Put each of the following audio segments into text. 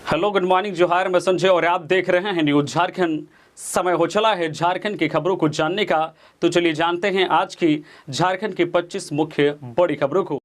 Hello, good morning, जोहार। मैं संजय और आप देख रहे हैं न्यूज झारखंड। समय हो चला है झारखंड की खबरों को जानने का, तो चलिए जानते हैं आज की झारखंड की 25 मुख्य बड़ी खबरों को।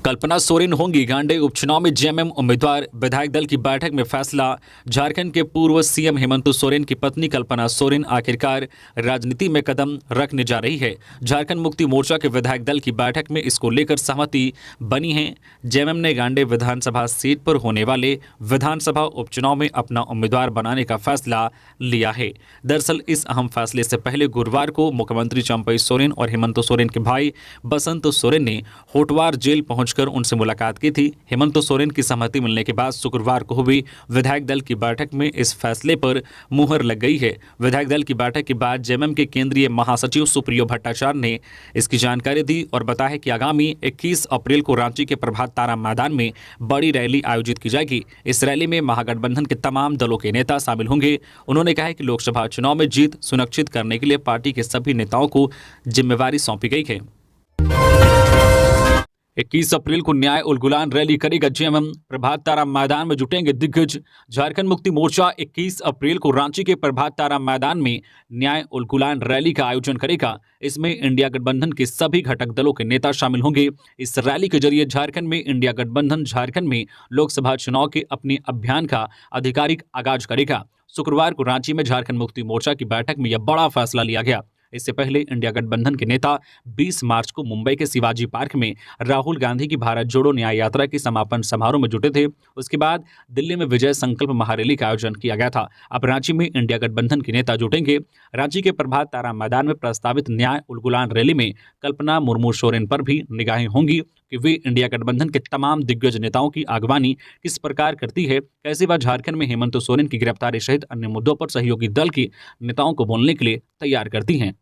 कल्पना सोरेन होंगी गांडे उपचुनाव में जेएमएम उम्मीदवार, विधायक दल की बैठक में फैसला। झारखंड के पूर्व सीएम हेमंत सोरेन की पत्नी कल्पना सोरेन आखिरकार राजनीति में कदम रखने जा रही है। झारखंड मुक्ति मोर्चा के विधायक दल की बैठक में इसको लेकर सहमति बनी है। जेएमएम ने गांडे विधानसभा सीट पर होने वाले विधानसभा उपचुनाव में अपना उम्मीदवार बनाने का फैसला लिया है। दरअसल इस अहम फैसले से पहले गुरुवार को मुख्यमंत्री चंपई सोरेन और हेमंत सोरेन के भाई बसंत सोरेन ने होटवार जेल पहुंचकर उनसे मुलाकात की थी। हेमंत सोरेन की सहमति मिलने के बाद शुक्रवार को हुई विधायक दल की बैठक में इस फैसले पर मुहर लग गई है। विधायक दल की बैठक के बाद जेएमएम के केंद्रीय महासचिव सुप्रियो भट्टाचार्य ने इसकी जानकारी दी और बताया कि आगामी 21 अप्रैल को रांची के प्रभात तारा मैदान में बड़ी रैली आयोजित की जाएगी। इस रैली में महागठबंधन के तमाम दलों के नेता शामिल होंगे। उन्होंने कहा कि लोकसभा चुनाव में जीत सुनिश्चित करने के लिए पार्टी के सभी नेताओं को जिम्मेवारी सौंपी गई है। 21 अप्रैल को न्याय उलगुलान रैली करेगा जेएमएम, प्रभात तारा मैदान में जुटेंगे दिग्गज। झारखंड मुक्ति मोर्चा 21 अप्रैल को रांची के प्रभात तारा मैदान में न्याय उलगुलान रैली का आयोजन करेगा। इसमें इंडिया गठबंधन के सभी घटक दलों के नेता शामिल होंगे। इस रैली के जरिए झारखंड में इंडिया गठबंधन झारखंड में लोकसभा चुनाव के अपने अभियान का आधिकारिक आगाज करेगा। शुक्रवार को रांची में झारखंड मुक्ति मोर्चा की बैठक में यह बड़ा फैसला लिया गया। इससे पहले इंडिया गठबंधन के नेता 20 मार्च को मुंबई के शिवाजी पार्क में राहुल गांधी की भारत जोड़ो न्याय यात्रा के समापन समारोह में जुटे थे। उसके बाद दिल्ली में विजय संकल्प महारैली का आयोजन किया गया था। अब रांची में इंडिया गठबंधन के नेता जुटेंगे। रांची के प्रभात तारा मैदान में प्रस्तावित न्याय उलगुलान रैली में कल्पना मुर्मू सोरेन पर भी निगाहें होंगी कि वे इंडिया गठबंधन के तमाम दिग्गज नेताओं की अगवानी किस प्रकार करती है, कैसे वह झारखंड में हेमंत सोरेन की गिरफ्तारी सहित अन्य मुद्दों पर सहयोगी दल के नेताओं को बोलने के लिए तैयार करती हैं।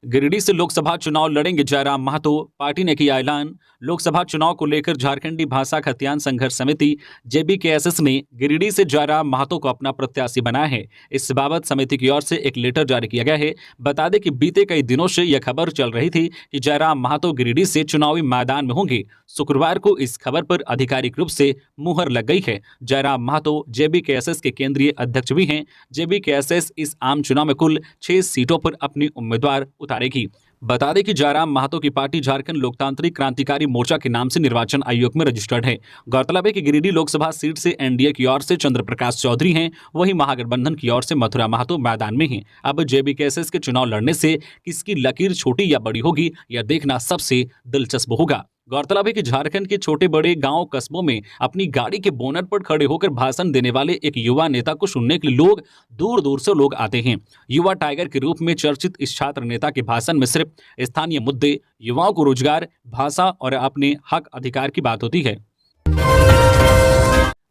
गिरिडीह से लोकसभा चुनाव लड़ेंगे जयराम महतो, पार्टी ने किया ऐलान। लोकसभा चुनाव को लेकर झारखंडी भाषा खतियान संघर्ष समिति जेबीकेएसएस ने गिरिडीह से जयराम महतो को अपना प्रत्याशी बनाया है। इस बाबत समिति की ओर से एक लेटर जारी किया गया है। बता दें कि बीते कई दिनों से यह खबर चल रही थी कि जयराम महतो गिरिडीह से चुनावी मैदान में होंगे। शुक्रवार को इस खबर पर आधिकारिक रूप से मुहर लग गई है। जयराम महतो जेबीकेएसएस के केंद्रीय अध्यक्ष भी हैं। जेबीकेएसएस इस आम चुनाव में कुल 6 सीटों पर अपने उम्मीदवार उतारेगी। बता दें कि जयराम महतो की पार्टी झारखंड लोकतांत्रिक क्रांतिकारी मोर्चा के नाम से निर्वाचन आयोग में रजिस्टर्ड है। गौरतलब है कि गिरिडीह लोकसभा सीट से एनडीए की ओर से चंद्र प्रकाश चौधरी हैं, वहीं महागठबंधन की ओर से मथुरा महतो मैदान में हैं। अब जेबीकेएसएस के चुनाव लड़ने से किसकी लकीर छोटी या बड़ी होगी, यह देखना सबसे दिलचस्प होगा। गौरतलब है कि झारखंड के छोटे बड़े गांव कस्बों में अपनी गाड़ी के बोनट पर खड़े होकर भाषण देने वाले एक युवा नेता को सुनने के लिए लोग दूर दूर से लोग आते हैं। युवा टाइगर के रूप में चर्चित इस छात्र नेता के भाषण में सिर्फ स्थानीय मुद्दे, युवाओं को रोजगार, भाषा और अपने हक अधिकार की बात होती है।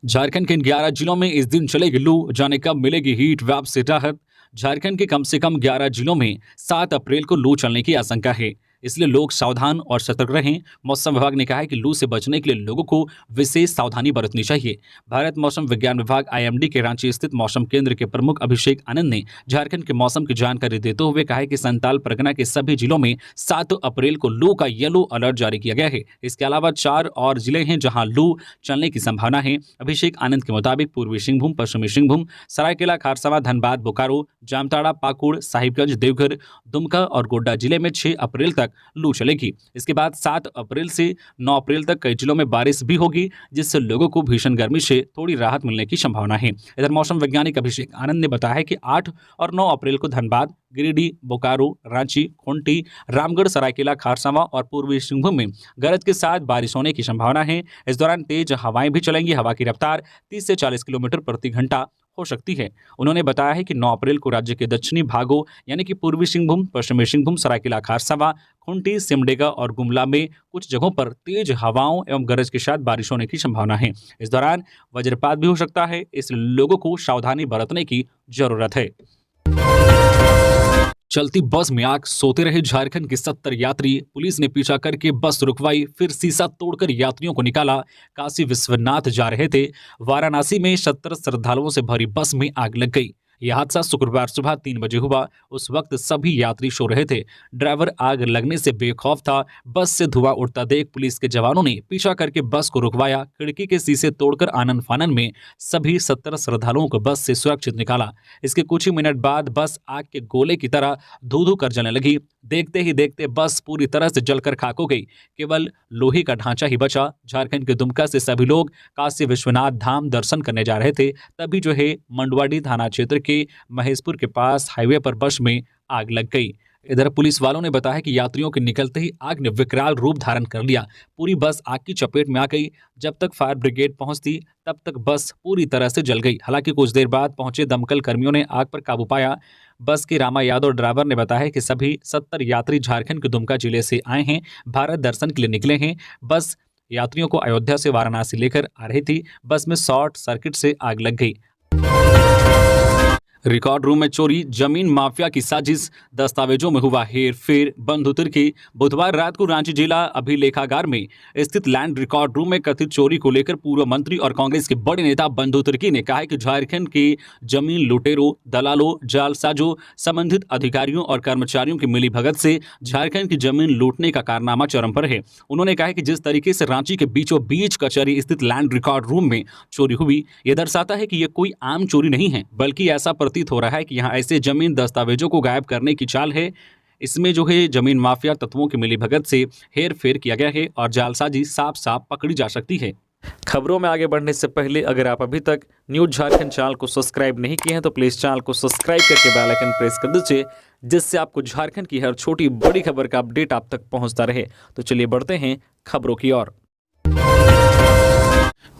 झारखंड के 11 जिलों में इस दिन चलेगी लू, जाने कब मिलेगी हीट वेव से राहत। झारखंड के कम से कम 11 जिलों में 7 अप्रैल को लू चलने की आशंका है, इसलिए लोग सावधान और सतर्क रहें। मौसम विभाग ने कहा है कि लू से बचने के लिए लोगों को विशेष सावधानी बरतनी चाहिए। भारत मौसम विज्ञान विभाग आईएमडी के रांची स्थित मौसम केंद्र के प्रमुख अभिषेक आनंद ने झारखंड के मौसम की जानकारी देते हुए कहा है कि संताल परगना के सभी जिलों में 7 अप्रैल को लू का येलो अलर्ट जारी किया गया है। इसके अलावा 4 और जिले हैं जहां लू चलने की संभावना है। अभिषेक आनंद के मुताबिक पूर्वी सिंहभूम, पश्चिमी सिंहभूम, सरायकेला खारसावा, धनबाद, बोकारो, जामताड़ा, पाकुड़, साहिबगंज, देवघर, दुमका और गोड्डा जिले में 6 अप्रैल तक लू चलेगी। इसके बाद 7 अप्रैल से 9 अप्रैल तक कई जिलों में बारिश भी होगी, जिससे लोगों को भीषण गर्मी से थोड़ी राहत मिलने की संभावना है। इधर मौसम वैज्ञानिक अभिषेक आनंद ने बताया कि 8 और 9 अप्रैल को धनबाद, गिरिडीह, बोकारो, रांची, खूंटी, रामगढ़, सरायकेला खारसावा और पूर्वी सिंहभूम में गरज के साथ बारिश होने की संभावना है। इस दौरान तेज हवाएं भी चलेंगी। हवा की रफ्तार 30 से 40 किलोमीटर प्रति घंटा हो सकती है। उन्होंने बताया है कि 9 अप्रैल को राज्य के दक्षिणी भागों यानी कि पूर्वी सिंहभूम, पश्चिमी सिंहभूम, सरायकेला खारसावा, खूंटी, सिमडेगा और गुमला में कुछ जगहों पर तेज हवाओं एवं गरज के साथ बारिश होने की संभावना है। इस दौरान वज्रपात भी हो सकता है, इसलिए लोगों को सावधानी बरतने की जरूरत है। चलती बस में आग, सोते रहे झारखंड के 70 यात्री। पुलिस ने पीछा करके बस रुकवाई, फिर शीशा तोड़कर यात्रियों को निकाला। काशी विश्वनाथ जा रहे थे। वाराणसी में 70 श्रद्धालुओं से भरी बस में आग लग गई। यह हादसा शुक्रवार सुबह 3 बजे हुआ। उस वक्त सभी यात्री सो रहे थे। ड्राइवर आग लगने से बेखौफ था। बस से धुआं उठता देख पुलिस के जवानों ने पीछा करके बस को रुकवाया। खिड़की के शीशे तोड़कर आनन फानन में सभी 17 श्रद्धालुओं को बस से सुरक्षित निकाला। इसके कुछ ही मिनट बाद बस आग के गोले की तरह धू धू कर जलने लगी। देखते ही देखते बस पूरी तरह से जलकर खाक हो गई। केवल लोहे का ढांचा ही बचा। झारखंड के दुमका से सभी लोग काशी विश्वनाथ धाम दर्शन करने जा रहे थे। तभी जो है मंडवाडी थाना क्षेत्र के महेशपुर के पास हाईवे पर बस में आग लग गई। इधर पुलिस वालों ने बताया कि यात्रियों के निकलते ही आग ने विकराल रूप धारण कर लिया। पूरी बस आग की चपेट में आ गई। जब तक फायर ब्रिगेड पहुंचती तब तक बस पूरी तरह से जल गई। हालांकि कुछ देर बाद पहुंचे दमकल कर्मियों ने आग पर काबू पाया। बस के रामा यादव ड्राइवर ने बताया कि सभी 70 यात्री झारखंड के दुमका जिले से आए हैं, भारत दर्शन के लिए निकले हैं। बस यात्रियों को अयोध्या से वाराणसी लेकर आ रही थी। बस में शॉर्ट सर्किट से आग लग गई। रिकॉर्ड रूम में चोरी, जमीन माफिया की साजिश, दस्तावेजों में हुआ हेर फेर, बंधु तिर्की। बुधवार रात को रांची जिला अभिलेखागार में स्थित लैंड रिकॉर्ड रूम में कथित चोरी को लेकर पूर्व मंत्री और कांग्रेस के बड़े नेता बंधु तिर्की ने कहा है कि झारखंड की जमीन लुटेरों, दलालों, जालसाजों, संबंधित अधिकारियों और कर्मचारियों की मिलीभगत से झारखंड की जमीन लूटने का कारनामा चरम पर है। उन्होंने कहा कि जिस तरीके से रांची के बीचों बीच कचहरी स्थित लैंड रिकॉर्ड रूम में चोरी हुई, यह दर्शाता है कि यह कोई आम चोरी नहीं है, बल्कि ऐसा प्रतीत हो रहा है कि यहाँ ऐसे जमीन दस्तावेजों को गायब करने की चाल है। इसमें जो है जमीन माफिया तत्वों की मिलीभगत से हेर फेर किया गया है और जालसाजी साफ साफ पकड़ी जा सकती है। खबरों में आगे बढ़ने से पहले अगर आप अभी तक न्यूज झारखंड चैनल को सब्सक्राइब नहीं किए हैं तो प्लीज चैनल को सब्सक्राइब करके बेल आइकन प्रेस कर दीजिए, जिससे आपको झारखंड की हर छोटी बड़ी खबर का अपडेट आप तक पहुंचता रहे। तो चलिए बढ़ते हैं खबरों की ओर।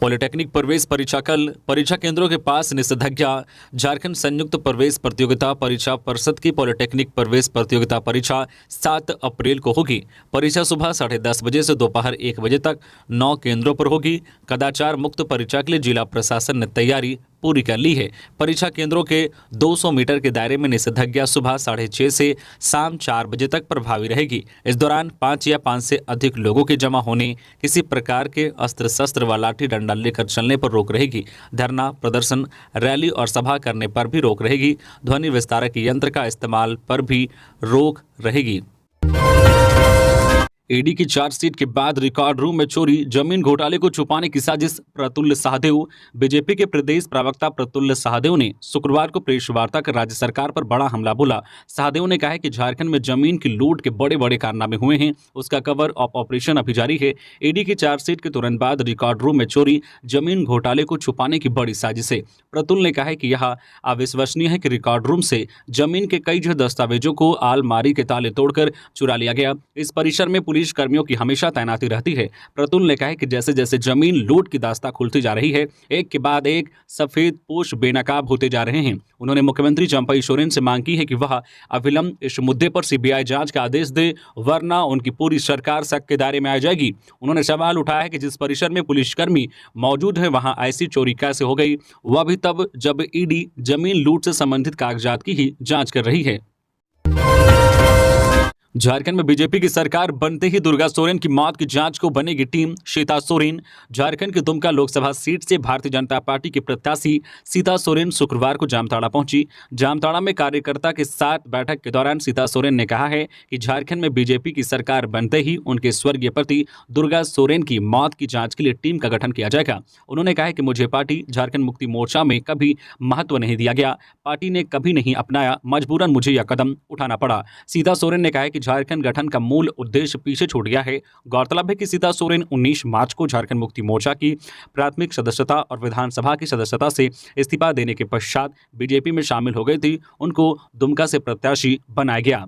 पॉलिटेक्निक प्रवेश परीक्षा कल, परीक्षा केंद्रों के पास निषेधाज्ञा। झारखंड संयुक्त प्रवेश प्रतियोगिता परीक्षा परिषद की पॉलिटेक्निक प्रवेश प्रतियोगिता परीक्षा 7 अप्रैल को होगी। परीक्षा सुबह 10:30 बजे से दोपहर 1 बजे तक 9 केंद्रों पर होगी। कदाचार मुक्त परीक्षा के लिए जिला प्रशासन ने तैयारी पूरी कर ली है। परीक्षा केंद्रों के 200 मीटर के दायरे में निषेधाज्ञा सुबह 6:30 से शाम 4 बजे तक प्रभावी रहेगी। इस दौरान 5 या 5 से अधिक लोगों के जमा होने, किसी प्रकार के अस्त्र शस्त्र व लाठी डंडा लेकर चलने पर रोक रहेगी। धरना, प्रदर्शन, रैली और सभा करने पर भी रोक रहेगी। ध्वनि विस्तारक यंत्र का इस्तेमाल पर भी रोक रहेगी। ईडी की चार्जशीट के बाद रिकॉर्ड रूम में चोरी, जमीन घोटाले को छुपाने की साजिश। प्रफुल्ल सहदेव। बीजेपी के प्रदेश प्रवक्ता प्रफुल्ल सहदेव ने शुक्रवार को प्रेस वार्ता कर राज्य सरकार पर बड़ा हमला बोला। सहदेव ने कहा है कि झारखंड में जमीन की लूट के बड़े बड़े कारनामे हुए हैं, उसका कवर अप ऑपरेशन अभी जारी है। ईडी की चार्जशीट के तुरंत बाद रिकॉर्ड रूम में चोरी, जमीन घोटाले को छुपाने की बड़ी साजिश है। प्रफुल्ल ने कहा है कि यह अविश्वसनीय है कि रिकॉर्ड रूम से जमीन के कई दस्तावेजों को आलमारी के ताले तोड़कर चुरा लिया गया। इस परिसर में पुलिस कर्मियों की हमेशा तैनाती रहती है। प्रफुल्ल ने कहा कि जैसे जैसे जमीन लूट की दास्तां खुलती जा रही है, एक के बाद एक सफेद पोश बेनकाब होते जा रहे हैं। उन्होंने मुख्यमंत्री चंपई सोरेन से मांग की है कि वह अविलंब इस मुद्दे पर सीबीआई जांच का आदेश दे, वरना उनकी पूरी सरकार शक के दायरे में आ जाएगी। उन्होंने सवाल उठाया है कि जिस परिसर में पुलिसकर्मी मौजूद है, वहां ऐसी चोरी कैसे हो गई, वह भी तब जब ईडी जमीन लूट से संबंधित कागजात की ही जांच कर रही है। झारखंड में बीजेपी की सरकार बनते ही दुर्गा सोरेन की मौत की जांच को बनेगी टीम। सीता सोरेन। झारखंड के दुमका लोकसभा सीट से भारतीय जनता पार्टी की प्रत्याशी सीता सोरेन शुक्रवार को जामताड़ा पहुंची। जामताड़ा में कार्यकर्ता के साथ बैठक के दौरान सीता सोरेन ने कहा है कि झारखंड में बीजेपी की सरकार बनते ही उनके स्वर्गीय पति दुर्गा सोरेन की मौत की जांच के लिए टीम का गठन किया जाएगा। उन्होंने कहा कि मुझे पार्टी झारखंड मुक्ति मोर्चा में कभी महत्व नहीं दिया गया, पार्टी ने कभी नहीं अपनाया, मजबूरन मुझे यह कदम उठाना पड़ा। सीता सोरेन ने कहा कि झारखंड गठन का मूल उद्देश्य पीछे छूट गया है। गौरतलब है कि सीता सोरेन 19 मार्च को झारखंड मुक्ति मोर्चा की प्राथमिक सदस्यता और विधानसभा की सदस्यता से इस्तीफा देने के पश्चात बीजेपी में शामिल हो गई थी। उनको दुमका से प्रत्याशी बनाया गया।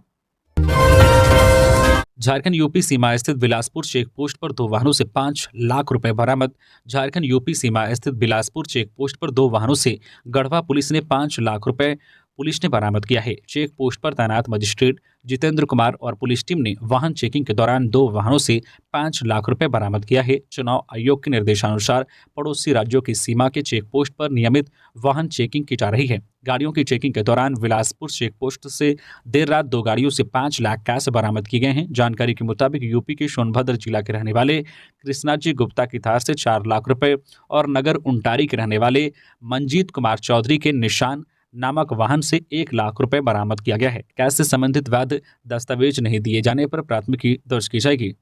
झारखंड यूपी सीमा स्थित बिलासपुर चेक पोस्ट पर 2 वाहनों से 5 लाख रुपए बरामद। झारखंड यूपी सीमा स्थित बिलासपुर चेक पोस्ट पर 2 वाहनों से गढ़वा पुलिस ने 5 लाख रुपए पुलिस ने बरामद किया है। चेक पोस्ट पर तैनात मजिस्ट्रेट जितेंद्र कुमार और पुलिस टीम ने वाहन चेकिंग के दौरान 2 वाहनों से 5 लाख रुपए बरामद किया है। चुनाव आयोग के निर्देशानुसार पड़ोसी राज्यों की सीमा के चेक पोस्ट पर नियमित वाहन चेकिंग की जा रही है। गाड़ियों की चेकिंग के दौरान बिलासपुर चेक पोस्ट से देर रात 2 गाड़ियों से 5 लाख कैश बरामद किए गए हैं। जानकारी के मुताबिक यूपी के सोनभद्र जिला के रहने वाले कृष्णाजी गुप्ता की थार से 4 लाख रुपए और नगर उंटारी के रहने वाले मंजीत कुमार चौधरी के निशान नामक वाहन से 1 लाख रुपए बरामद किया गया है। कैश से संबंधित वैध दस्तावेज नहीं दिए जाने पर प्राथमिकी दर्ज की जाएगी।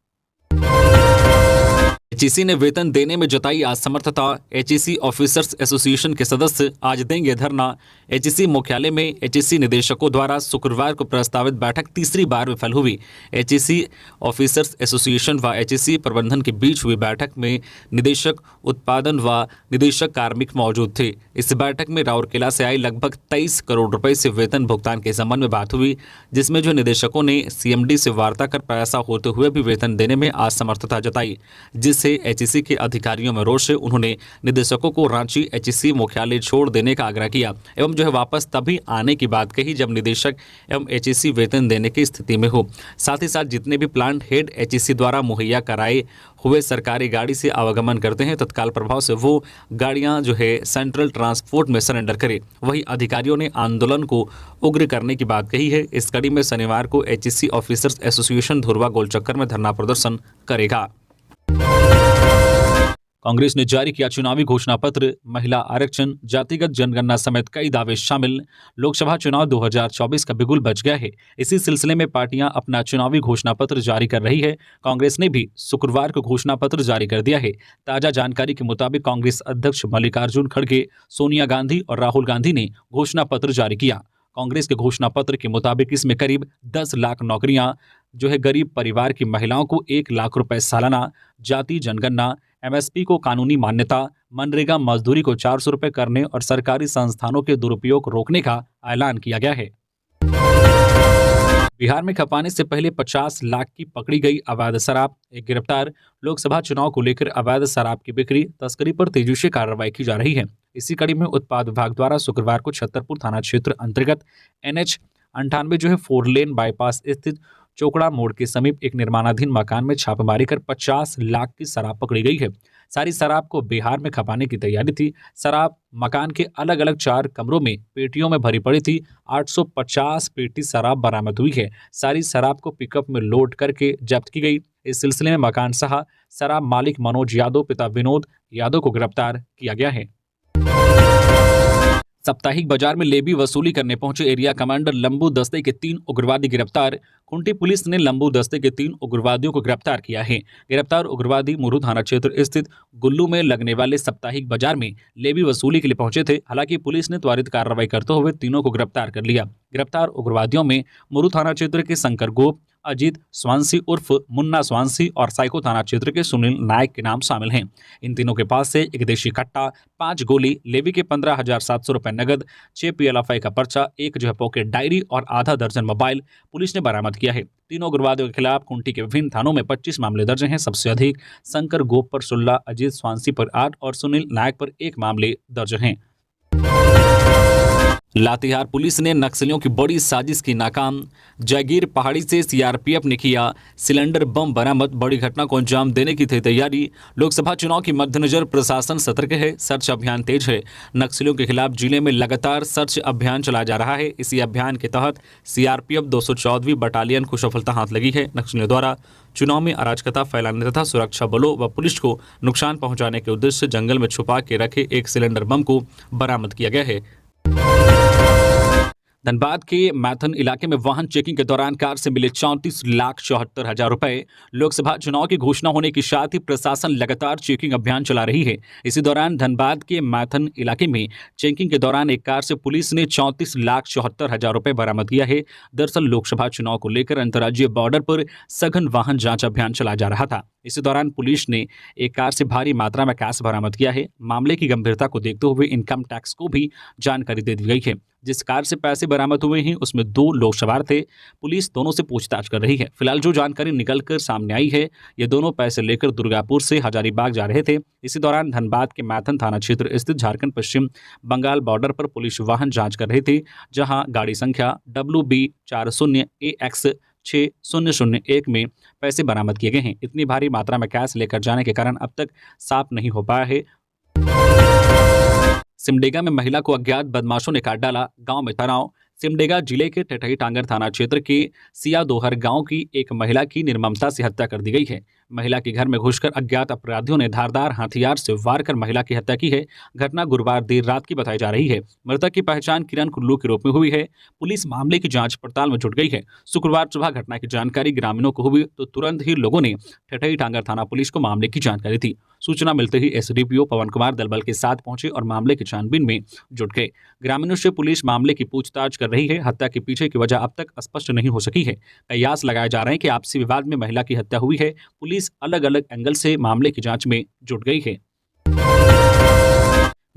एचईसी ने वेतन देने में जताई असमर्थता। एचईसी ऑफिसर्स एसोसिएशन के सदस्य आज देंगे धरना। एचईसी मुख्यालय में एचईसी निदेशकों द्वारा शुक्रवार को प्रस्तावित बैठक तीसरी बार विफल हुई। एचईसी ऑफिसर्स एसोसिएशन व एचईसी प्रबंधन के बीच हुई बैठक में निदेशक उत्पादन व निदेशक कार्मिक मौजूद थे। इस बैठक में राउरकेला से आई लगभग 23 करोड़ रुपए से वेतन भुगतान के संबंध में बात हुई, जिसमें जो निदेशकों ने सीएमडी से वार्ता कर पैसा होते हुए भी वेतन देने में असमर्थता जताई, जिससे एचईसी के अधिकारियों में रोष है। उन्होंने निदेशकों को रांची एचईसी मुख्यालय छोड़ देने का आग्रह किया एवं जो है वापस तभी आने की बात कही जब निदेशक एवं एचईसी वेतन देने की स्थिति में हो। साथ ही साथ जितने भी प्लांट हेड एचईसी द्वारा मुहैया कराए हुए सरकारी गाड़ी से आवागमन करते हैं, तत्काल प्रभाव से वो गाड़ियां जो है सेंट्रल ट्रांसपोर्ट में सरेंडर करें। वहीं अधिकारियों ने आंदोलन को उग्र करने की बात कही है। इस कड़ी में शनिवार को एचईसी ऑफिसर्स एसोसिएशन धुरवा गोलचक्कर में धरना प्रदर्शन करेगा। कांग्रेस ने जारी किया चुनावी घोषणा पत्र। महिला आरक्षण, जातिगत जनगणना समेत कई दावे शामिल। लोकसभा चुनाव 2024 का बिगुल बज गया है। इसी सिलसिले में पार्टियां अपना चुनावी घोषणा पत्र जारी कर रही है। कांग्रेस ने भी शुक्रवार को घोषणा पत्र जारी कर दिया है। ताजा जानकारी के मुताबिक कांग्रेस अध्यक्ष मल्लिकार्जुन खड़गे, सोनिया गांधी और राहुल गांधी ने घोषणा पत्र जारी किया। कांग्रेस के घोषणा पत्र के मुताबिक इसमें करीब 10 लाख नौकरियां जो है गरीब परिवार की महिलाओं को 1 लाख रुपए सालाना, जाति जनगणना, एमएसपी को कानूनी मान्यता, मनरेगा मजदूरी को 400 रुपए करने और सरकारी संस्थानों के दुरुपयोग रोकने का ऐलान किया गया है। बिहार में खपाने से पहले 50 लाख की पकड़ी गई अवैध शराब, एक गिरफ्तार। लोकसभा चुनाव को लेकर अवैध शराब की बिक्री तस्करी पर तेजी से कार्रवाई की जा रही है। इसी कड़ी में उत्पाद विभाग द्वारा शुक्रवार को छतरपुर थाना क्षेत्र अंतर्गत NH98 जो है 4 लेन बाईपास स्थित चोकड़ा मोड़ के समीप एक निर्माणाधीन मकान में छापेमारी कर 50 लाख की शराब पकड़ी गई है। सारी शराब को बिहार में खपाने की तैयारी थी। शराब मकान के अलग अलग 4 कमरों में पेटियों में भरी पड़ी थी। 850 पेटी शराब बरामद हुई है। सारी शराब को पिकअप में लोड करके जब्त की गई। इस सिलसिले में मकान सह शराब मालिक मनोज यादव पिता विनोद यादव को गिरफ्तार किया गया है। साप्ताहिक बाजार में लेवी वसूली करने पहुंचे एरिया कमांडर लंबू दस्ते के 3 उग्रवादी गिरफ्तार। खूंटी पुलिस ने लंबू दस्ते के 3 उग्रवादियों को गिरफ्तार किया है। गिरफ्तार उग्रवादी मुरहू थाना क्षेत्र स्थित गुल्लू में लगने वाले साप्ताहिक बाजार में लेवी वसूली के लिए पहुंचे थे। हालांकि पुलिस ने त्वरित कार्रवाई करते हुए तीनों को गिरफ्तार कर लिया। गिरफ्तार उग्रवादियों में मुरहू थाना क्षेत्र के शंकर गोप, अजीत स्वांसी उर्फ मुन्ना स्वांसी और साइको थाना क्षेत्र के सुनील नायक के नाम शामिल हैं। इन तीनों के पास से एक देशी कट्टा, 5 गोली, लेवी के 15,700 रुपए नगद, 6 PLFI का पर्चा, एक जो है पॉकेट डायरी और आधा दर्जन मोबाइल पुलिस ने बरामद किया है। तीनों उग्रवादियों के खिलाफ खूंटी के विभिन्न थानों में 25 मामले दर्ज हैं। सबसे अधिक शंकर गोप पर 16, अजीत स्वांसी पर 8 और सुनील नायक पर 1 मामले दर्ज हैं। लातेहार पुलिस ने नक्सलियों की बड़ी साजिश की नाकाम। जागीर पहाड़ी से सीआरपीएफ ने किया सिलेंडर बम बरामद। बड़ी घटना को अंजाम देने की थी तैयारी। लोकसभा चुनाव के मद्देनजर प्रशासन सतर्क है। सर्च अभियान तेज है। नक्सलियों के खिलाफ जिले में लगातार सर्च अभियान चलाया जा रहा है। इसी अभियान के तहत सीआरपीएफ 214वीं बटालियन को सफलता हाथ लगी है। नक्सलियों द्वारा चुनाव में अराजकता फैलाने तथा सुरक्षा बलों व पुलिस को नुकसान पहुंचाने के उद्देश्य से जंगल में छुपा के रखे एक सिलेंडर बम को बरामद किया गया है। धनबाद के मैथन इलाके में वाहन चेकिंग के दौरान कार से मिले 34,74,000 रुपए। लोकसभा चुनाव की घोषणा होने के साथ ही प्रशासन लगातार चेकिंग अभियान चला रही है। इसी दौरान धनबाद के मैथन इलाके में चेकिंग के दौरान एक कार से पुलिस ने 34,74,000 रुपए बरामद किया है। दरअसल लोकसभा चुनाव को लेकर अंतर्राज्यीय बॉर्डर पर सघन वाहन जांच अभियान चलाया जा रहा था। इसी दौरान पुलिस ने एक कार से भारी मात्रा में कैश बरामद किया है। मामले की गंभीरता को देखते हुए इनकम टैक्स को भी जानकारी दे दी गई है। जिस कार से पैसे बरामद हुए हैं उसमें 2 लोग सवार थे। पुलिस दोनों से पूछताछ कर रही है। फिलहाल जो जानकारी निकलकर सामने आई है, ये दोनों पैसे लेकर दुर्गापुर से हजारीबाग जा रहे थे। इसी दौरान धनबाद के मैथन थाना क्षेत्र स्थित झारखंड पश्चिम बंगाल बॉर्डर पर पुलिस वाहन जांच कर रही थी, जहां गाड़ी संख्या WB40AX6001 में पैसे बरामद किए गए हैं। इतनी भारी मात्रा में कैश लेकर जाने के कारण अब तक साफ नहीं हो पाया है। सिमडेगा में महिला को अज्ञात बदमाशों ने काट डाला, गांव में तनाव। सिमडेगा जिले के टटही टांगर थाना क्षेत्र के सियादोहर गांव की एक महिला की निर्ममता से हत्या कर दी गई है। महिला के घर में घुसकर अज्ञात अपराधियों ने धारदार हथियार से वार कर महिला की हत्या की है। घटना गुरुवार देर रात की बताई जा रही है। मृतक की पहचान किरण कुल्लू के रूप में हुई है। पुलिस मामले की जांच पड़ताल में जुट गई है। शुक्रवार सुबह घटना की जानकारी ग्रामीणों को हुई तो तुरंत ही लोगों ने ठठई टांगर थाना पुलिस को मामले की जानकारी दी। सूचना मिलते ही एसडीपीओ पवन कुमार दलबल के साथ पहुंचे और मामले की छानबीन में जुट गए। ग्रामीणों से पुलिस मामले की पूछताछ कर रही है। हत्या के पीछे की वजह अब तक स्पष्ट नहीं हो सकी है। कयास लगाए जा रहे हैं कि आपसी विवाद में महिला की हत्या हुई है। पुलिस अलग अलग एंगल से मामले की जांच में जुट गई है।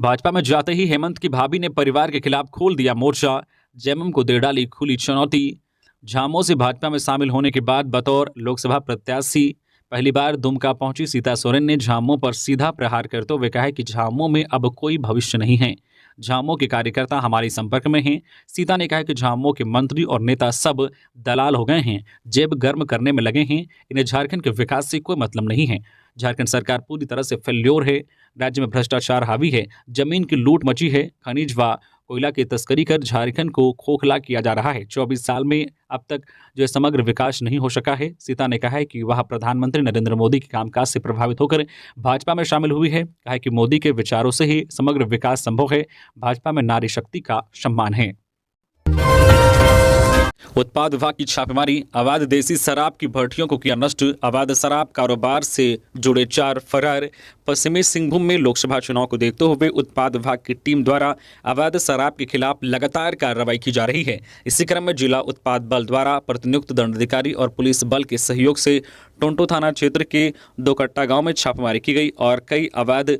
भाजपा में जाते ही हेमंत की भाभी ने परिवार के खिलाफ खोल दिया मोर्चा। जेएमएम को दे डाली खुली चुनौती। झामुमो से भाजपा में शामिल होने के बाद बतौर लोकसभा प्रत्याशी पहली बार दुमका पहुंची सीता सोरेन ने झामुमो पर सीधा प्रहार करते हुए कहा कि झामुमो में अब कोई भविष्य नहीं है। झामुमो के कार्यकर्ता हमारे संपर्क में हैं। सीता ने कहा कि झामुमो के मंत्री और नेता सब दलाल हो गए हैं, जेब गर्म करने में लगे हैं। इन्हें झारखंड के विकास से कोई मतलब नहीं है। झारखंड सरकार पूरी तरह से फेल्योर है। राज्य में भ्रष्टाचार हावी है। जमीन की लूट मची है। खनिज व कोयला की तस्करी कर झारखंड को खोखला किया जा रहा है। 24 साल में अब तक जो समग्र विकास नहीं हो सका है। सीता ने कहा है कि वह प्रधानमंत्री नरेंद्र मोदी के कामकाज से प्रभावित होकर भाजपा में शामिल हुई है। कहा है कि मोदी के विचारों से ही समग्र विकास संभव है। भाजपा में नारी शक्ति का सम्मान है। उत्पाद विभाग की छापेमारी। अवैध देसी शराब की भट्टियों को किया नष्ट। अवैध शराब कारोबार से जुड़े 4 फरार। पश्चिमी सिंहभूम में लोकसभा चुनाव को देखते हुए उत्पाद विभाग की टीम द्वारा अवैध शराब के खिलाफ लगातार कार्रवाई की जा रही है। इसी क्रम में जिला उत्पाद बल द्वारा प्रतिनियुक्त दंडाधिकारी और पुलिस बल के सहयोग से टोंटो थाना क्षेत्र के दोकट्टा गांव में छापेमारी की गई और कई अवैध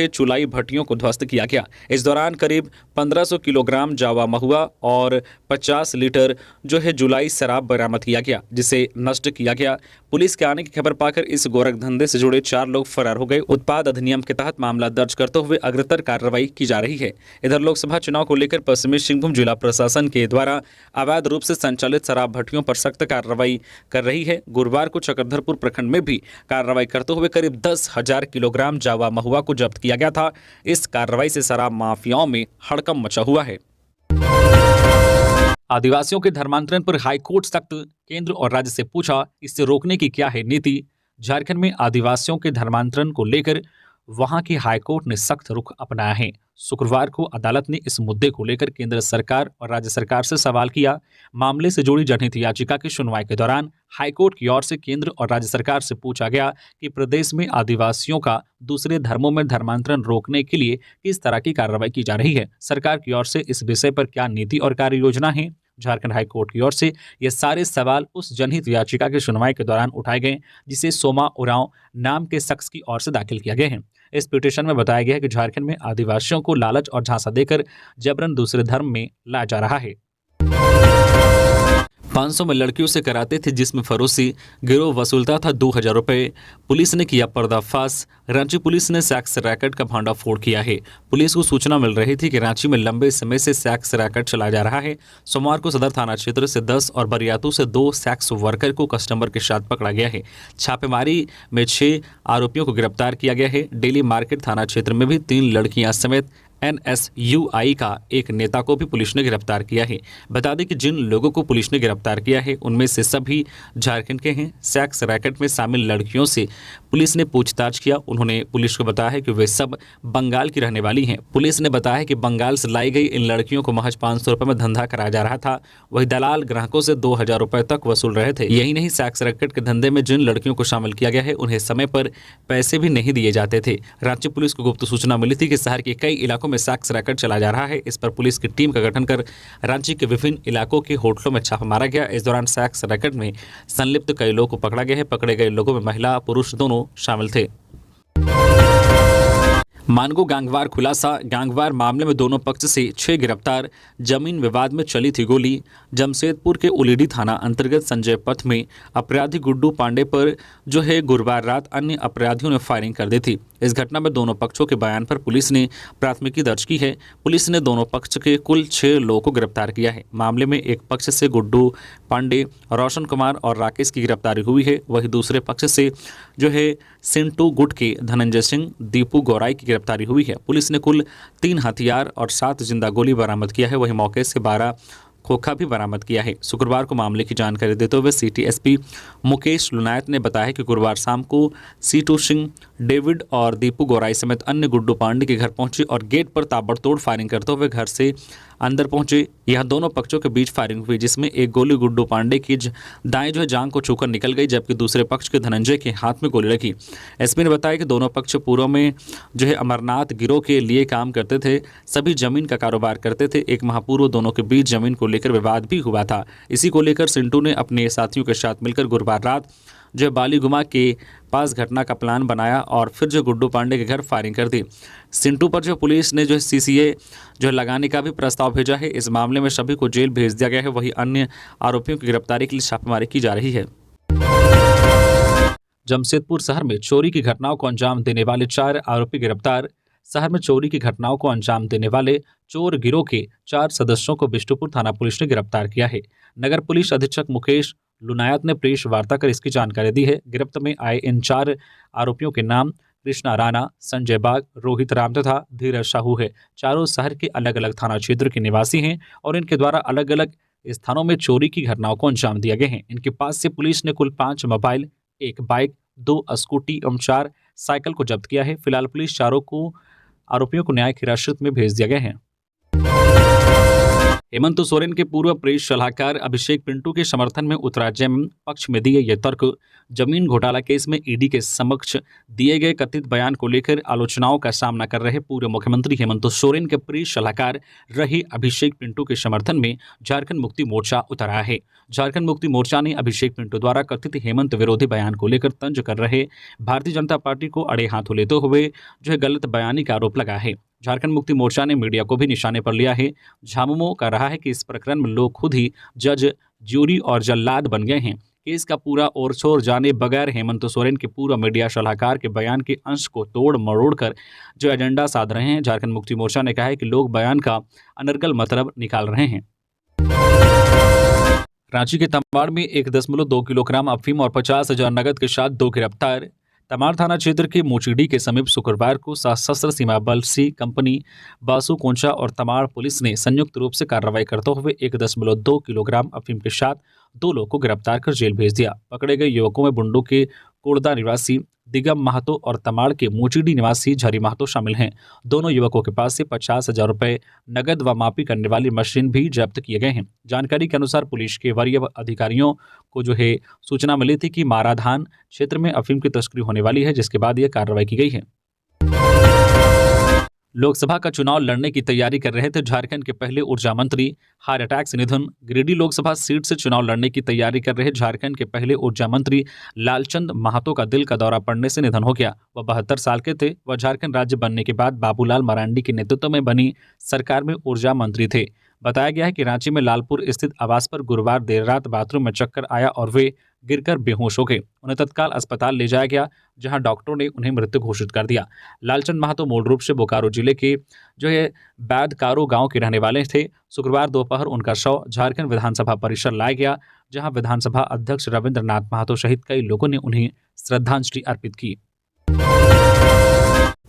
चुलाई भट्टियों को ध्वस्त किया गया। इस दौरान करीब 1500 किलोग्राम जावा महुआ और 50 लीटर जुलाई शराब बरामद किया गया, जिसे नष्ट किया गया। पुलिस के आने की खबर पाकर इस गोरख धंधे से जुड़े 4 लोग फरार हो गए। उत्पाद अधिनियम के तहत मामला दर्ज करते हुए अग्रतर कार्रवाई की जा रही है। इधर लोकसभा चुनाव को लेकर पश्चिमी सिंहभूम जिला प्रशासन के द्वारा अवैध रूप से संचालित शराब भट्टियों पर सख्त कार्रवाई कर रही है। गुरुवार को चक्रधरपुर प्रखंड में भी कार्रवाई करते हुए करीब 10,000 किलोग्राम जावा महुआ को जब्त किया गया था। इस कार्रवाई से शराब माफियाओं में हड़कंप मचा हुआ है। आदिवासियों के धर्मांतरण पर हाईकोर्ट सख्त। केंद्र और राज्य से पूछा, इससे रोकने की क्या है नीति। झारखंड में आदिवासियों के धर्मांतरण को लेकर वहां की हाईकोर्ट ने सख्त रुख अपनाया है। शुक्रवार को अदालत ने इस मुद्दे को लेकर केंद्र सरकार और राज्य सरकार से सवाल किया। मामले से जुड़ी जनहित याचिका की सुनवाई के दौरान हाईकोर्ट की ओर से केंद्र और राज्य सरकार से पूछा गया कि प्रदेश में आदिवासियों का दूसरे धर्मों में धर्मांतरण रोकने के लिए किस तरह की कार्रवाई की जा रही है। सरकार की ओर से इस विषय पर क्या नीति और कार्य योजना है। झारखंड हाईकोर्ट की ओर से ये सारे सवाल उस जनहित याचिका की सुनवाई के दौरान उठाए गए जिसे सोमा उरांव नाम के शख्स की ओर से दाखिल किया गया है। इस पिटीशन में बताया गया है कि झारखंड में आदिवासियों को लालच और झांसा देकर जबरन दूसरे धर्म में लाया जा रहा है। 500 में लड़कियों से कराते थे जिसमें फरोशी। गिरोह वसूलता था 2000 रुपये। पुलिस ने किया पर्दाफाश। रांची पुलिस ने सेक्स रैकेट का भांडाफोड़ किया है। पुलिस को सूचना मिल रही थी कि रांची में लंबे समय से सेक्स रैकेट चलाया जा रहा है। सोमवार को सदर थाना क्षेत्र से 10 और बरियातू से 2 सेक्स वर्कर को कस्टमर के साथ पकड़ा गया है। छापेमारी में 6 आरोपियों को गिरफ्तार किया गया है। डेली मार्केट थाना क्षेत्र में भी 3 लड़कियां समेत NSUI का एक नेता को भी पुलिस ने गिरफ्तार किया है। बता दें कि जिन लोगों को पुलिस ने गिरफ्तार किया है उनमें से सभी झारखंड के हैं। सेक्स रैकेट में शामिल लड़कियों से पुलिस ने पूछताछ किया। उन्होंने पुलिस को बताया है कि वे सब बंगाल की रहने वाली हैं। पुलिस ने बताया कि बंगाल से लाई गई इन लड़कियों को महज 500 रुपये में धंधा कराया जा रहा था। वही दलाल ग्राहकों से 2000 रुपये तक वसूल रहे थे। यही नहीं, सेक्स रैकेट के धंधे में जिन लड़कियों को शामिल किया गया है उन्हें समय पर पैसे भी नहीं दिए जाते थे। रांची पुलिस को गुप्त सूचना मिली थी कि शहर के कई इलाकों में सेक्स रैकेट चला जा रहा है। इस पर पुलिस की टीम का गठन कर रांची के विभिन्न इलाकों के होटलों में छापा मारा गया। इस दौरान सेक्स रैकेट में संलिप्त कई लोगों को पकड़ा गया है। पकड़े गए लोगों में महिला पुरुष दोनों शामिल थे। मानगो गैंगवार खुलासा। गैंगवार मामले में दोनों पक्ष से 6 गिरफ्तार। जमीन विवाद में चली थी गोली। जमशेदपुर के उलीडी थाना अंतर्गत संजय पथ में अपराधी गुड्डू पांडे पर गुरुवार रात अन्य अपराधियों ने फायरिंग कर दी थी। इस घटना में दोनों पक्षों के बयान पर पुलिस ने प्राथमिकी दर्ज की है। पुलिस ने दोनों पक्ष के कुल 6 लोगों को गिरफ्तार किया है। मामले में एक पक्ष से गुड्डू पांडे, रोशन कुमार और राकेश की गिरफ्तारी हुई है। वहीं दूसरे पक्ष से सिंटू गुट के धनंजय सिंह, दीपू गौराई की गिरफ्तारी हुई है। पुलिस ने कुल 3 हथियार और 7 जिंदा गोली बरामद किया है। वहीं मौके से 12 खोखा भी बरामद किया है। शुक्रवार को मामले की जानकारी देते हुए सिटी एसपी मुकेश लुनायत ने बताया कि गुरुवार शाम को सीटू सिंह, डेविड और दीपू गौराई समेत अन्य गुड्डू पांडे के घर पहुंचे और गेट पर ताबड़तोड़ फायरिंग करते हुए घर से अंदर पहुंचे। यह दोनों पक्षों के बीच फायरिंग हुई, जिसमें एक गोली गुड्डू पांडे की दाएं जांघ को छूकर निकल गई, जबकि दूसरे पक्ष के धनंजय के हाथ में गोली लगी। एसपी ने बताया कि दोनों पक्ष पूर्व में अमरनाथ गिरोह के लिए काम करते थे, सभी जमीन का कारोबार करते थे। एक माह पूर्व दोनों के बीच जमीन को लेकर विवाद भी हुआ था। इसी को लेकर सिंटू ने अपने साथियों के साथ मिलकर गुरुवार रात बालीगुमा के पास घटना का प्लान बनाया और फिर गुड्डू पांडे के घर फायरिंग कर दी। सिंटू पर पुलिस ने सीसीए लगाने का भी प्रस्ताव भेजा है। इस मामले में सभी को जेल भेज दिया गया है। वहीं अन्य आरोपियों की गिरफ्तारी के लिए छापेमारी की जा रही है। जमशेदपुर शहर में चोरी की घटनाओं को अंजाम देने वाले 4 आरोपी गिरफ्तार। शहर में चोरी की घटनाओं को अंजाम देने वाले चोर गिरोह के 4 सदस्यों को बिष्टुपुर थाना पुलिस ने गिरफ्तार किया है। नगर पुलिस अधीक्षक मुकेश लुनायत ने प्रेस वार्ता कर इसकी जानकारी दी है। गिरफ्त में आए इन 4 आरोपियों के नाम कृष्णा राणा, संजय बाग, रोहित राम तथा धीरज साहू है। चारों शहर के अलग अलग थाना क्षेत्र के निवासी हैं और इनके द्वारा अलग अलग स्थानों में चोरी की घटनाओं को अंजाम दिया गया है। इनके पास से पुलिस ने कुल 5 मोबाइल, 1 बाइक, 2 स्कूटी एवं 4 साइकिल को जब्त किया है। फिलहाल पुलिस चारों को आरोपियों को न्यायिक हिरासत में भेज दिया गया है। हेमंत सोरेन के पूर्व प्रेस सलाहकार अभिषेक पिंटू के समर्थन में उत्तराज्यम पक्ष में दिए ये तर्क जमीन घोटाला केस में ईडी के समक्ष दिए गए कथित बयान को लेकर आलोचनाओं का सामना कर रहे पूर्व मुख्यमंत्री हेमंत सोरेन के प्रेस सलाहकार रहे अभिषेक पिंटू के समर्थन में झारखंड मुक्ति मोर्चा उतर आया है। झारखंड मुक्ति मोर्चा ने अभिषेक पिंटू द्वारा कथित हेमंत विरोधी बयान को लेकर तंज कर रहे भारतीय जनता पार्टी को अड़े हाथों लेते हुए गलत बयानी का आरोप लगाया है। झारखंड मुक्ति मोर्चा ने मीडिया को भी निशाने पर लिया है। झामुमो का रहा है कि इस प्रकरण में लोग खुद ही जज, ज्यूरी और जल्लाद बन गए हैं। केस का पूरा ओर छोर जाने बगैर हेमंत सोरेन के पूर्व मीडिया सलाहकार के बयान के अंश को तोड़ मरोड़ कर एजेंडा साध रहे हैं। झारखंड मुक्ति मोर्चा ने कहा है कि लोग बयान का अनर्गल मतलब निकाल रहे हैं। रांची के तमाड़ में 1.2 किलोग्राम अफीम और 50,000 नगद के साथ 2 गिरफ्तार। तमाड़ थाना क्षेत्र के मोचीडी के समीप शुक्रवार को सशस्त्र सीमा बल सी कंपनी, बासु कोंचा और तमाड़ पुलिस ने संयुक्त रूप से कार्रवाई करते हुए 1.2 किलोग्राम अफीम के साथ 2 लोगों को गिरफ्तार कर जेल भेज दिया। पकड़े गए युवकों में बुंडू के कोड़दा निवासी दिगम महतो और तमाड़ के मोचीडी निवासी झरी महतो शामिल हैं। दोनों युवकों के पास से 50,000 रुपए नगद व मापी करने वाली मशीन भी जब्त किए गए हैं। जानकारी के अनुसार पुलिस के वरीय अधिकारियों को सूचना मिली थी कि माराधान क्षेत्र में अफीम की तस्करी होने वाली है, जिसके बाद यह कार्रवाई की गई है। लोकसभा का चुनाव लड़ने की तैयारी कर रहे थे झारखंड के पहले ऊर्जा मंत्री, हार्ट अटैक से निधन। गिरिडीह लोकसभा सीट से चुनाव लड़ने की तैयारी कर रहे झारखंड के पहले ऊर्जा मंत्री लालचंद महतो का दिल का दौरा पड़ने से निधन हो गया। वह 72 साल के थे। वह झारखंड राज्य बनने के बाद बाबूलाल मरांडी के नेतृत्व में बनी सरकार में ऊर्जा मंत्री थे। बताया गया है कि रांची में लालपुर स्थित आवास पर गुरुवार देर रात बाथरूम में चक्कर आया और वे गिरकर बेहोश हो गए। उन्हें तत्काल अस्पताल ले जाया गया, जहां डॉक्टरों ने उन्हें मृत घोषित कर दिया। लालचंद महतो मूल रूप से बोकारो जिले के बैदकारो गांव के रहने वाले थे। शुक्रवार दोपहर उनका शव झारखंड विधानसभा परिसर लाया गया, जहां विधानसभा अध्यक्ष रविंद्रनाथ महतो सहित कई लोगों ने उन्हें श्रद्धांजलि अर्पित की।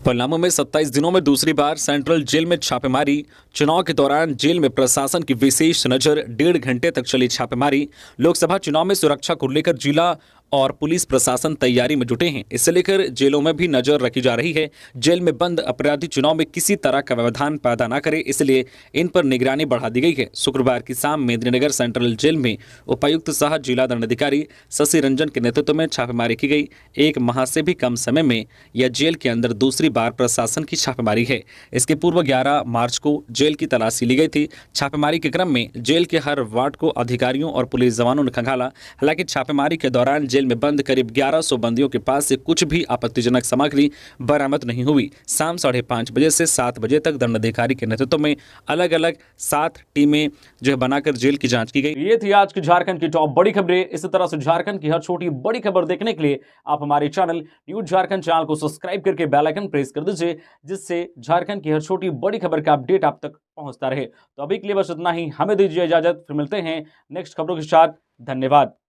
पलामू में 27 दिनों में दूसरी बार सेंट्रल जेल में छापेमारी। चुनाव के दौरान जेल में प्रशासन की विशेष नजर, 1.5 घंटे तक चली छापेमारी। लोकसभा चुनाव में सुरक्षा को लेकर जिला और पुलिस प्रशासन तैयारी में जुटे हैं। इसे लेकर जेलों में भी नजर रखी जा रही है। जेल में बंद अपराधी चुनाव में किसी तरह का व्यवधान पैदा न करे, इसलिए इन पर निगरानी बढ़ा दी गई है। शुक्रवार की शाम मेदिनीनगर सेंट्रल जेल में उपायुक्त सह जिला दंडाधिकारी शशि रंजन के नेतृत्व में छापेमारी की गई। 1 माह से भी कम समय में यह जेल के अंदर दूसरी बार प्रशासन की छापेमारी है। इसके पूर्व 11 मार्च को जेल की तलाशी ली गई थी। छापेमारी के क्रम में जेल के हर वार्ड को अधिकारियों और पुलिस जवानों ने खंगाला। हालांकि छापेमारी के दौरान जेल में बंद करीब 1100 बंदियों के पास से कुछ भी आपत्तिजनक सामग्री बरामद नहीं हुई। शाम 5:30 बजे से 7 बजे तक दंडाधिकारी के नेतृत्व में अलग अलग 7 टीमें बनाकर जेल की जांच की गई। ये थी आज की झारखंड की टॉप बड़ी खबरें। इसी तरह से झारखंड की हर छोटी बड़ी खबर देखने के लिए आप हमारे चैनल न्यूज झारखंड चैनल को सब्सक्राइब करके बेल आइकन प्रेस कर दीजिए, जिससे झारखंड की हर छोटी बड़ी खबर का अपडेट आप तक पहुंचता रहे। तो अभी के लिए बस इतना ही। हमें दीजिए इजाजत, फिर मिलते हैं नेक्स्ट खबरों के साथ। धन्यवाद।